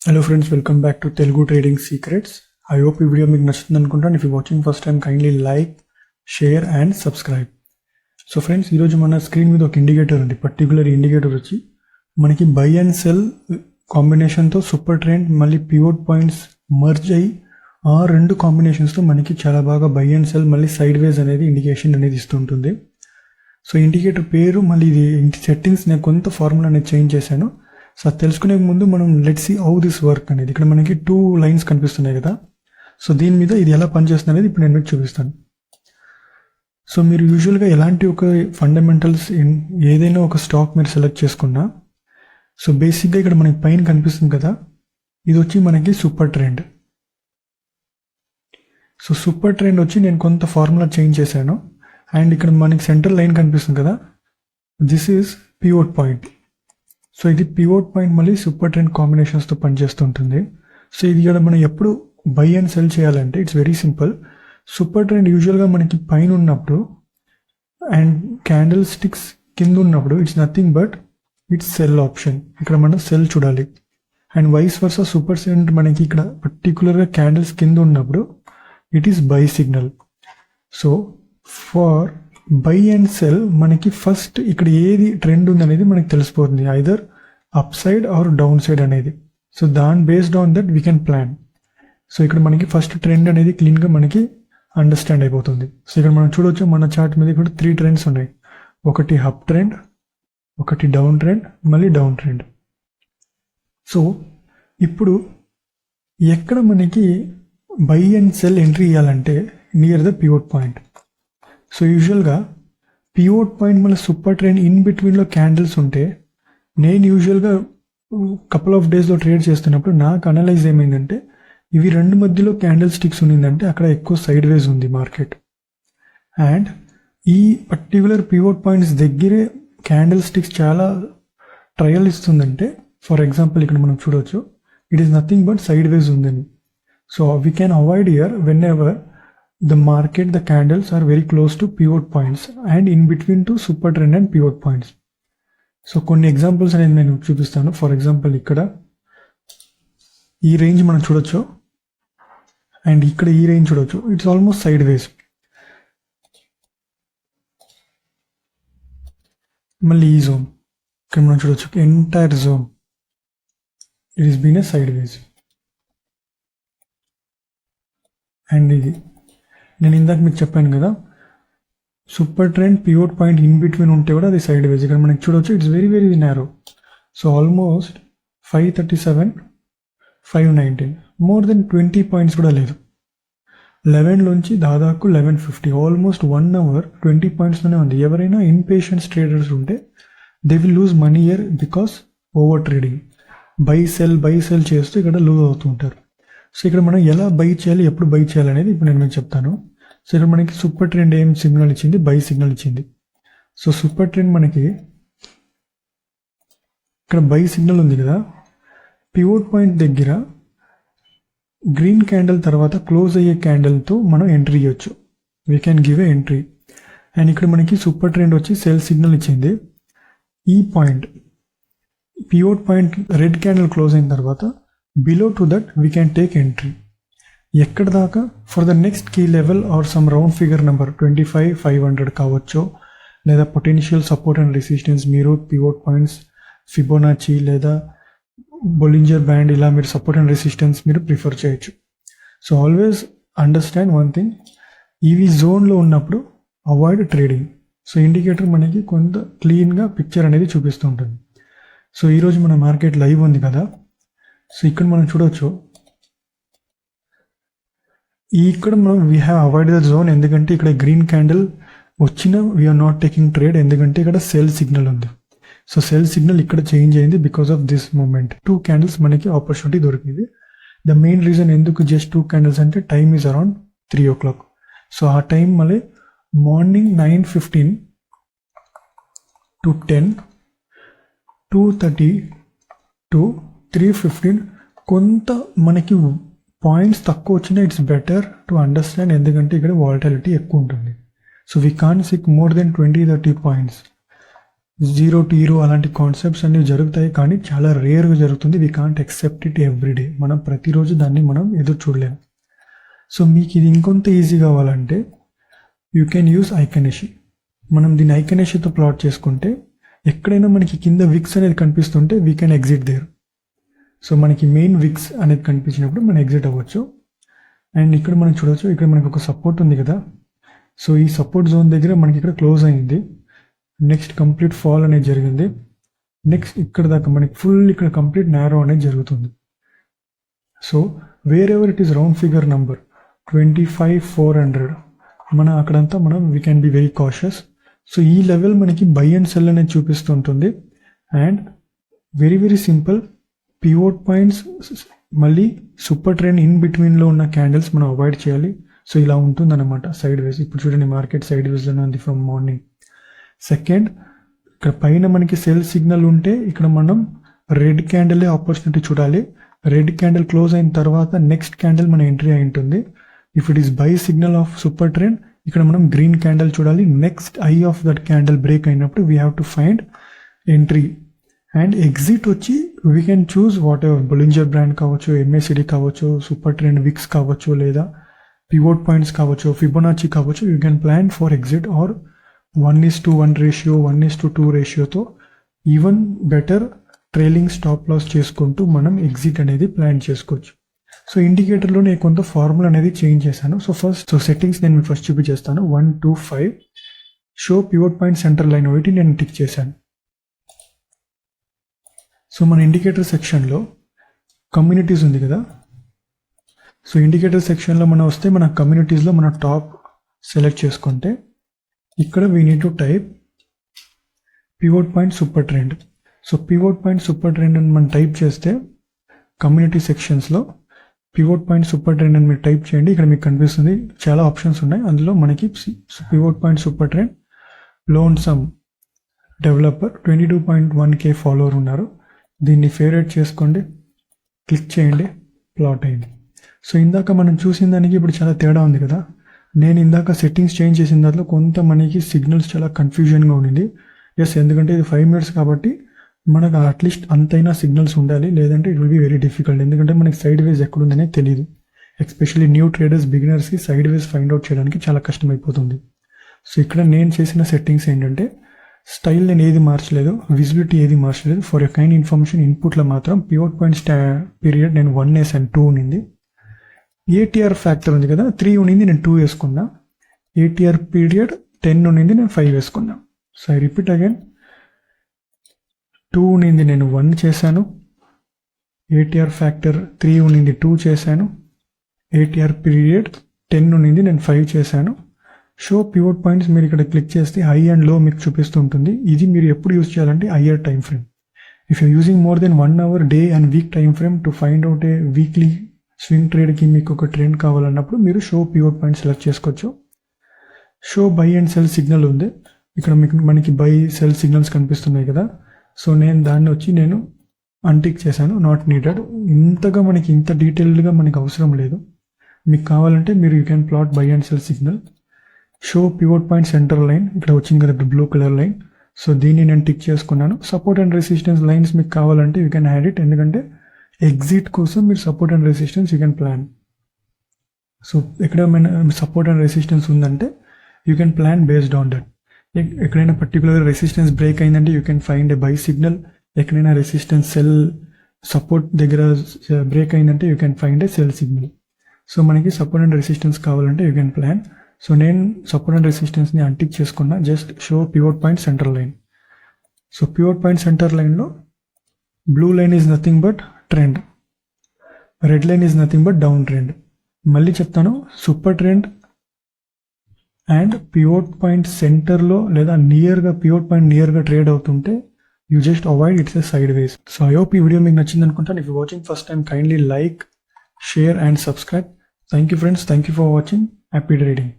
Hello friends, welcome back to Telugu Trading Secrets. I hope ఈ video మీకు నచ్చుతుంది అనుకుంటాను. If you're watching first time, kindly like, share and subscribe. So friends, ఈరోజు మన screen మీద ఒక ఇండికేటర్ ఉంది. పర్టికులర్ ఇండికేటర్ వచ్చి మనకి బై అండ్ సెల్ కాంబినేషన్తో సూపర్ ట్రెండ్ మళ్ళీ పివోట్ పాయింట్స్ మర్జ్ అయ్యి ఆ రెండు కాంబినేషన్స్తో మనకి చాలా బాగా బై అండ్ సెల్ మళ్ళీ సైడ్ వేస్ అనేది ఇండికేషన్ అనేది ఇస్తుంటుంది. సో ఇండికేటర్ పేరు మళ్ళీ ఇది సెట్టింగ్స్ నేను కొంత ఫార్ములా అనేది చేంజ్ చేశాను. సో అది తెలుసుకునే ముందు మనం let's see how this work అనేది. ఇక్కడ మనకి 2 లైన్స్ కనిపిస్తున్నాయి కదా. సో దీని మీద ఇది ఎలా పనిచేస్తుంది అనేది ఇప్పుడు నేను మీకు చూపిస్తాను. సో మీరు యూజువల్గా ఎలాంటి ఒక ఫండమెంటల్స్ ఏదైనా ఒక స్టాక్ మీరు సెలెక్ట్ చేసుకున్నా, సో బేసిక్గా ఇక్కడ మనకి పైన కనిపిస్తుంది కదా, ఇది వచ్చి మనకి super trend. So super trend వచ్చి నేను కొంత ఫార్ములా చేంజ్ చేశాను. అండ్ ఇక్కడ మనకి సెంట్రల్ లైన్ కనిపిస్తుంది కదా, this is pivot point. So ఇది పివోట్ పాయింట్ మళ్ళీ సూపర్ ట్రెండ్ కాంబినేషన్స్తో పనిచేస్తుంటుంది. సో ఇది ఇక్కడ మనం ఎప్పుడు బై అండ్ సెల్ చేయాలంటే it's very simple. Super trend యూజువల్గా మనకి పైన ఉన్నప్పుడు అండ్ క్యాండిల్ స్టిక్స్ కింద ఉన్నప్పుడు it's nothing but it's sell option. ఇక్కడ మనం సెల్ చూడాలి. And vice versa super trend మనకి ఇక్కడ పర్టికులర్గా క్యాండిల్స్ కింద ఉన్నప్పుడు it is buy signal. So for buy and cell మనకి ఫస్ట్ ఇక్కడ ఏది ట్రెండ్ ఉందనేది మనకి తెలిసిపోతుంది, either up side or down side అనేది. సో దాని based on that we can plan. So ఇక్కడ మనకి ఫస్ట్ ట్రెండ్ అనేది క్లీన్గా మనకి అండర్స్టాండ్ అయిపోతుంది. సో ఇక్కడ మనం చూడవచ్చు మన చార్ట్ మీద కూడా 3 ట్రెండ్స్ ఉన్నాయి. ఒకటి అప్ ట్రెండ్, ఒకటి డౌన్ ట్రెండ్, మళ్ళీ డౌన్ ట్రెండ్. సో ఇప్పుడు ఎక్కడ మనకి బై అండ్ సెల్ ఎంట్రీ ఇవ్వాలంటే near the pivot point. So యూజువల్గా పివోట్ పాయింట్ మళ్ళీ సూపర్ ట్రెండ్ ఇన్ బిట్వీన్లో క్యాండిల్స్ ఉంటే, నేను యూజువల్గా కపుల్ ఆఫ్ డేస్లో ట్రేడ్ చేస్తున్నప్పుడు నాకు అనలైజ్ ఏమైందంటే, ఇవి రెండు మధ్యలో క్యాండిల్ స్టిక్స్ ఉన్నిందంటే అక్కడ ఎక్కువ సైడ్ వేస్ ఉంది మార్కెట్. అండ్ ఈ పర్టికులర్ పివోట్ పాయింట్స్ దగ్గరే క్యాండిల్ స్టిక్స్ చాలా ట్రయల్ ఇస్తుందంటే, ఫర్ ఎగ్జాంపుల్ ఇక్కడ మనం చూడవచ్చు it is nothing but sideways ఉందని. So we can avoid here whenever the market, the candles are very close to pivot points and in between to super trend and pivot points. So కొన్ని examples అనేది నేను చూపిస్తాను. For example ఇక్కడ ఈ range మనం చూడొచ్చు and ఇక్కడ ఈ రేంజ్ చూడొచ్చు, ఇట్స్ ఆల్మోస్ట్ సైడ్ వేస్. మళ్ళీ ఈ జోన్ ఇక్కడ మనం చూడొచ్చు, entire zone it is been a side ways. And ఇది నేను ఇందాక మీకు చెప్పాను కదా, super trend pivot point in between ఉంటే కూడా అది సైడ్ వేస్. ఇక్కడ మనకి చూడవచ్చు it's very very narrow. So almost 537, 519, more than 20 points కూడా లేదు. 11 నుంచి దాదాపు 1150, ఆల్మోస్ట్ 1 అవర్ 20 పాయింట్స్లోనే ఉంది. ఎవరైనా ఇన్పేషెన్స్ ట్రేడర్స్ ఉంటే they will lose money year because over trading. Buy sell చేస్తూ ఇక్కడ లూజ్ అవుతుంటారు. సో ఇక్కడ మనం ఎలా బై చేయాలి, ఎప్పుడు బై చేయాలి అనేది ఇప్పుడు నేను మీకు చెప్తాను. సో ఇక్కడ మనకి సూపర్ ట్రెండ్ ఏం సిగ్నల్ ఇచ్చింది, బై సిగ్నల్ ఇచ్చింది. సో సూపర్ ట్రెండ్ మనకి ఇక్కడ బై సిగ్నల్ ఉంది కదా, పివోట్ పాయింట్ దగ్గర గ్రీన్ క్యాండిల్ తర్వాత క్లోజ్ అయ్యే క్యాండిల్తో మనం ఎంట్రీ ఇవ్వచ్చు. We can give a entry. And ఇక్కడ మనకి సూపర్ ట్రెండ్ వచ్చి సెల్ సిగ్నల్ ఇచ్చింది. ఈ point pivot point red candle close అయిన తర్వాత below to that we can take entry. ఎక్కడ దాకా, for the next key level or some round figure number 25, 500 కావచ్చు, లేదా పొటెన్షియల్ సపోర్ట్ అండ్ రెసిస్టెన్స్ మీరు పివోట్ పాయింట్స్, ఫిబోనాచి లేదా బొలింజర్ బ్యాండ్ ఇలా మీరు సపోర్ట్ అండ్ రెసిస్టెన్స్ మీరు ప్రిఫర్ చేయొచ్చు. So always understand one thing, ఇవి జోన్లో ఉన్నప్పుడు అవాయిడ్ ట్రేడింగ్. సో ఇండికేటర్ మనకి కొంత క్లీన్గా పిక్చర్ అనేది చూపిస్తూ ఉంటుంది. సో ఈరోజు మన మార్కెట్ లైవ్ ఉంది కదా. సో ఇక్కడ మనం చూడవచ్చు, ఇక్కడ మనం we have avoid the zone. ఎందుకంటే ఇక్కడ గ్రీన్ క్యాండిల్ వచ్చిన వీఆర్ నాట్ టేకింగ్ ట్రేడ్, ఎందుకంటే ఇక్కడ సెల్ సిగ్నల్ ఉంది. సో సెల్ సిగ్నల్ ఇక్కడ చేంజ్ అయింది because of this moment. 2 candles మనకి ఆపర్చునిటీ దొరికింది. ద మెయిన్ రీజన్ ఎందుకు జస్ట్ 2 క్యాండిల్స్ అంటే time is around 3 o'clock. So ఆ టైం మళ్ళీ మార్నింగ్ 9:15 to 10, 2:30 to 3:15 కొంత మనకి పాయింట్స్ తక్కువ వచ్చినా ఇట్స్ బెటర్ టు అండర్స్టాండ్, ఎందుకంటే ఇక్కడ వాలటిలిటీ ఎక్కువ ఉంటుంది. So we can't seek more than 20-30 points. Zero to hero అలాంటి కాన్సెప్ట్స్ అన్నీ జరుగుతాయి, కానీ చాలా రేర్గా జరుగుతుంది. We can't expect it everyday. మనం ప్రతిరోజు దాన్ని మనం ఎదురు చూడలేము. సో మీకు ఇది ఇంకొంత ఈజీ కావాలంటే యూ కెన్ యూస్ ఐకనెషి. మనం దీన్ని ఐకనెషితో ప్లాట్ చేసుకుంటే ఎక్కడైనా మనకి కింద విక్స్ అనేది కనిపిస్తుంటే we can exit there. So మనకి మెయిన్ విక్స్ అనేది కనిపించినప్పుడు మనం ఎగ్జిట్ అవ్వచ్చు. అండ్ ఇక్కడ మనం చూడవచ్చు, ఇక్కడ మనకి ఒక సపోర్ట్ ఉంది కదా. సో ఈ సపోర్ట్ జోన్ దగ్గర మనకి ఇక్కడ క్లోజ్ అయింది. నెక్స్ట్ కంప్లీట్ ఫాల్ అనేది జరిగింది. నెక్స్ట్ ఇక్కడ దాకా మనకి ఫుల్ ఇక్కడ కంప్లీట్ నారో అనేది జరుగుతుంది. So wherever it is round figure number 25,400 మన అక్కడంతా మనం we can be very cautious. So ఈ లెవెల్ మనకి బై అండ్ సెల్ అనేది చూపిస్తుంటుంది. And very very simple, pivot points మళ్ళీ సూపర్ ట్రెండ్ ఇన్ బిట్వీన్లో ఉన్న క్యాండిల్స్ మనం అవాయిడ్ చేయాలి. సో ఇలా ఉంటుంది అనమాట సైడ్ వేస్. ఇప్పుడు చూడండి, మార్కెట్ సైడ్ వేస్లోనే ఉంది ఫ్రమ్ మార్నింగ్. సెకండ్, ఇక్కడ పైన మనకి సెల్ సిగ్నల్ ఉంటే ఇక్కడ మనం రెడ్ క్యాండిల్ ఆపర్చునిటీ చూడాలి. రెడ్ క్యాండిల్ క్లోజ్ అయిన తర్వాత నెక్స్ట్ క్యాండిల్ మన ఎంట్రీ అయి ఉంటుంది. If it is buy signal of super trend, ఇక్కడ మనం గ్రీన్ క్యాండిల్ చూడాలి. Next high of that candle break అయినప్పుడు we have to find entry. And exit వచ్చి we can choose whatever, Bollinger band కావచ్చు, MACD కావచ్చు, super trend wicks కావచ్చు, లేదా pivot points కావచ్చు, ఫిబొనాచి కావచ్చు. You can plan for exit or 1:1 ratio, 1:2 రేషియోతో even better trailing stop loss చేసుకుంటూ మనం ఎగ్జిట్ అనేది ప్లాన్ చేసుకోవచ్చు. సో ఇండికేటర్లో నేను కొంత ఫార్ములా అనేది చేంజ్ చేశాను. సో సెట్టింగ్స్ నేను మీకు ఫస్ట్ చూపించేస్తాను. 1, 2, 5 show pivot point centre line ఒకటి నేను టిక్ చేశాను. సో మన ఇండికేటర్ సెక్షన్లో కమ్యూనిటీస్ ఉంది కదా. సో ఇండికేటర్ సెక్షన్లో మనం వస్తే మన కమ్యూనిటీస్లో మన టాప్ సెలెక్ట్ చేసుకుంటే ఇక్కడ we need to type pivot point super trend. So pivot point super trend అని మనం టైప్ చేస్తే కమ్యూనిటీ సెక్షన్స్లో పివోట్ పాయింట్ సూపర్ ట్రెండ్ అని మీరు టైప్ చేయండి. ఇక్కడ మీకు కనిపిస్తుంది చాలా ఆప్షన్స్ ఉన్నాయి. అందులో మనకి pivot point super trend loan some developer 22.1K follower ఉన్నారు. దీన్ని ఫేవరెట్ చేసుకోండి, క్లిక్ చేయండి, ప్లాట్ అయింది. సో ఇందాక మనం చూసిన దానికి ఇప్పుడు చాలా తేడా ఉంది కదా. నేను ఇందాక సెట్టింగ్స్ చేంజ్ చేసిన దాంట్లో కొంత మనకి సిగ్నల్స్ చాలా కన్ఫ్యూజన్గా ఉండింది. ఎస్, ఎందుకంటే ఇది 5 minutes కాబట్టి మనకు అట్లీస్ట్ అంతైనా సిగ్నల్స్ ఉండాలి, లేదంటే it will be very difficult. ఎందుకంటే మనకి సైడ్ వేస్ ఎక్కడుందనే తెలియదు. ఎస్పెషల్లీ న్యూ ట్రేడర్స్, బిగినర్స్కి సైడ్ వేస్ ఫైండ్ అవుట్ చేయడానికి చాలా కష్టమైపోతుంది. సో ఇక్కడ నేను చేసిన సెట్టింగ్స్ ఏంటంటే, స్టైల్ నేను ఏది మార్చలేదు, విజిబిలిటీ ఏది మార్చలేదు. ఫర్ ఎ కైండ్ ఇన్ఫర్మేషన్, ఇన్పుట్లో మాత్రం పివోట్ పాయింట్ పీరియడ్ నేను 1 వేసాను, 2 ఉన్నింది. ఏటీఆర్ ఫ్యాక్టర్ ఉంది కదా, 3 ఉన్నింది, నేను 2 వేసుకున్నా. ఏటీఆర్ పీరియడ్ 10 ఉన్నింది, నేను 5 వేసుకున్నా. సో ఐ రిపీట్ అగైన్, 2 ఉన్నింది, నేను 1 చేశాను. ఏటీఆర్ ఫ్యాక్టర్ 3 ఉన్నింది, 2 చేశాను. ఏటీఆర్ పీరియడ్ 10 ఉన్నింది, నేను 5 చేశాను. షో పివోట్ పాయింట్స్ మీరు ఇక్కడ క్లిక్ చేస్తే హై అండ్ లో మీకు చూపిస్తుంటుంది. ఇది మీరు ఎప్పుడు యూజ్ చేయాలంటే higher time frame. If you using more than 1 hour day and week time frame to find out a weekly swing ట్రేడ్కి మీకు ఒక ట్రెండ్ కావాలన్నప్పుడు మీరు షో పివోట్ పాయింట్ సెలెక్ట్ చేసుకోవచ్చు. Show buy and sell signal ఉంది. ఇక్కడ మనకి బై సెల్ సిగ్నల్స్ కనిపిస్తున్నాయి కదా. సో నేను దాన్ని వచ్చి నేను అన్టిక్ చేశాను, నాట్ నీడెడ్. ఇంతగా మనకి ఇంత డీటెయిల్డ్గా మనకి అవసరం లేదు. మీకు కావాలంటే మీరు you can plot by and sell signal. Show pivot point centre line ఇక్కడ వచ్చింది కదా, బ్లూ కలర్ లైన్. సో దీన్ని నేను టిక్ చేసుకున్నాను. సపోర్ట్ అండ్ రెసిస్టెన్స్ లైన్స్ మీకు కావాలంటే యూ కెన్ యాడ్ ఇట్, ఎందుకంటే ఎగ్జిట్ కోసం మీరు support and resistance you can plan. So ఎక్కడ సపోర్ట్ అండ్ రెసిస్టెన్స్ ఉందంటే you can plan based on that. ఎక్కడైనా పర్టికులర్ రెసిస్టెన్స్ బ్రేక్ అయిందంటే you can find a by signal. ఎక్కడైనా రెసిస్టెన్స్ సెల్ సపోర్ట్ దగ్గర break అయిందంటే you can find a cell signal. So మనకి support and resistance కావాలంటే you can plan. So నేను support and రెసిస్టెన్స్ని untick చేసుకున్నా. Just show pivot point centre line. So pivot point centre లైన్లో blue line is nothing but trend, red line is nothing but down trend. మళ్ళీ చెప్తాను, super trend and pivot point సెంటర్లో లేదా నియర్గా pivot point నియర్గా trade అవుతుంటే you just avoid, it's a side ways. So I hope ఈ video మీకు నచ్చింది అనుకుంటాను. If you watching first time, kindly like, share and subscribe. Thank you friends, thank you for watching. Happy trading.